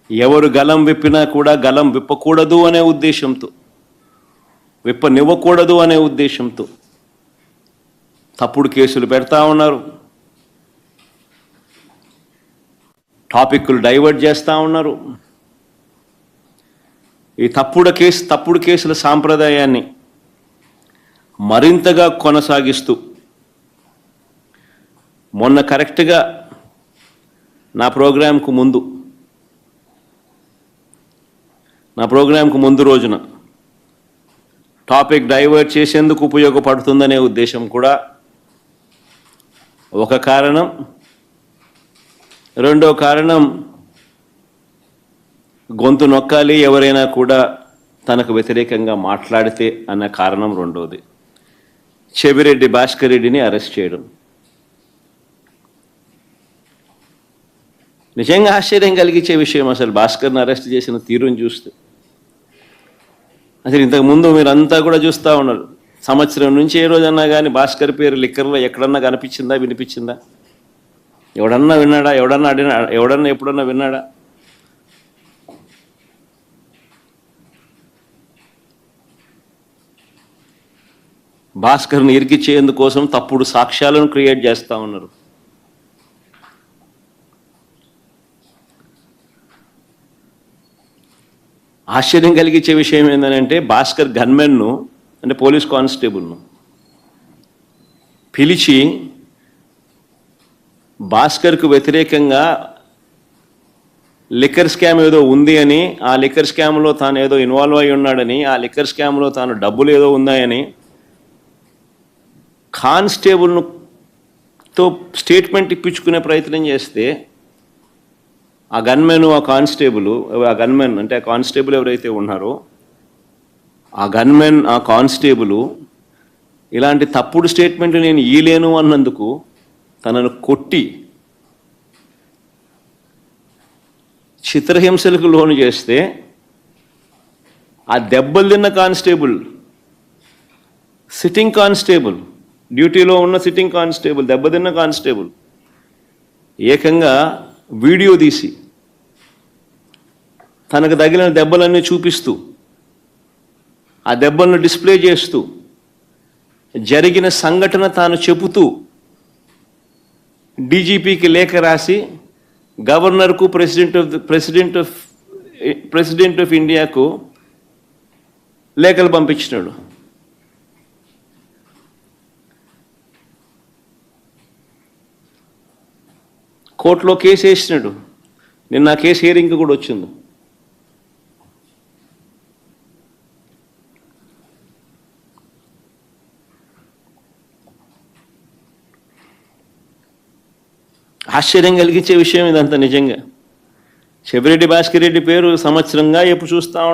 ఎవరు గలం విప్పినా కూడా గలం విప్పకూడదు అనే ఉద్దేశంతో, విప్పనివ్వకూడదు అనే ఉద్దేశంతో తప్పుడు కేసులు పెడతా ఉన్నారు, టాపిక్లు డైవర్ట్ చేస్తూ ఉన్నారు. ఈ తప్పుడు కేసుల సాంప్రదాయాన్ని మరింతగా కొనసాగిస్తూ మొన్న కరెక్ట్గా నా ప్రోగ్రాంకు ముందు రోజున టాపిక్ డైవర్ట్ చేసేందుకు ఉపయోగపడుతుందనే ఉద్దేశం కూడా ఒక కారణం. రెండో కారణం, గొంతు నొక్కాలి ఎవరైనా కూడా తనకు వ్యతిరేకంగా మాట్లాడితే అన్న కారణం రెండోది. చెవిరెడ్డి భాస్కర్ రెడ్డిని అరెస్ట్ చేయడం నిజంగా ఆశ్చర్యం కలిగించే విషయం. అసలు భాస్కర్ని అరెస్ట్ చేసిన తీరుని చూస్తే అసలు ఇంతకుముందు మీరంతా కూడా చూస్తూ ఉన్నారు. సంవత్సరం నుంచి ఏ రోజన్నా కానీ భాస్కర్ పేరు లిక్కర్లో ఎక్కడన్నా కనిపించిందా, వినిపించిందా? ఎవడన్నా విన్నాడా? ఎవడన్నా ఎప్పుడన్నా విన్నాడా? భాస్కర్ని ఇరికిచ్చేందుకోసం తప్పుడు సాక్ష్యాలను క్రియేట్ చేస్తూ ఉన్నారు. ఆశ్చర్యం కలిగించే విషయం ఏంటంటే, భాస్కర్ గన్మెన్ను అంటే పోలీస్ కానిస్టేబుల్ను పిలిచి భాస్కర్కు వ్యతిరేకంగా లిక్కర్ స్కామ్ ఏదో ఉంది అని, ఆ లిక్కర్ స్కామ్లో తాను ఏదో ఇన్వాల్వ్ అయి ఉన్నాడని, ఆ లిక్కర్ స్కామ్లో తాను డబ్బులు ఏదో ఉన్నాయని కానిస్టేబుల్తో స్టేట్మెంట్ ఇప్పించుకునే ప్రయత్నం చేస్తే ఆ గన్మెన్, ఆ గన్మెన్ అంటే ఆ కానిస్టేబుల్ ఎవరైతే ఉన్నారో ఆ గన్మెన్, ఆ కానిస్టేబుల్ ఇలాంటి తప్పుడు స్టేట్మెంట్లు నేను ఇయ్యలేను అన్నందుకు తనను కొట్టి చిత్రహింసలకు లోను చేస్తే ఆ దెబ్బలు తిన్న కానిస్టేబుల్, సిట్టింగ్ కానిస్టేబుల్, డ్యూటీలో ఉన్న సిట్టింగ్ కానిస్టేబుల్, దెబ్బతిన్న కానిస్టేబుల్ ఏకంగా వీడియో తీసి తనకు తగిలిన దెబ్బలన్నీ చూపిస్తూ, ఆ దెబ్బలను డిస్ప్లే చేస్తూ, జరిగిన సంఘటన తాను చెబుతూ డీజీపీకి లేఖ రాసి గవర్నర్కు, ప్రెసిడెంట్ ఆఫ్ ఇండియాకు లేఖలు పంపించినాడు. కోర్టులో కేసు వేసినాడు. నిన్న ఆ కేసు హియరింగ్ కూడా వచ్చింది. ఆశ్చర్యం కలిగించే విషయం ఇదంతా నిజంగా. చెవిరెడ్డి భాస్కర్ రెడ్డి పేరు సంవత్సరంగా ఎప్పుడు చూస్తా ఉన్నాం.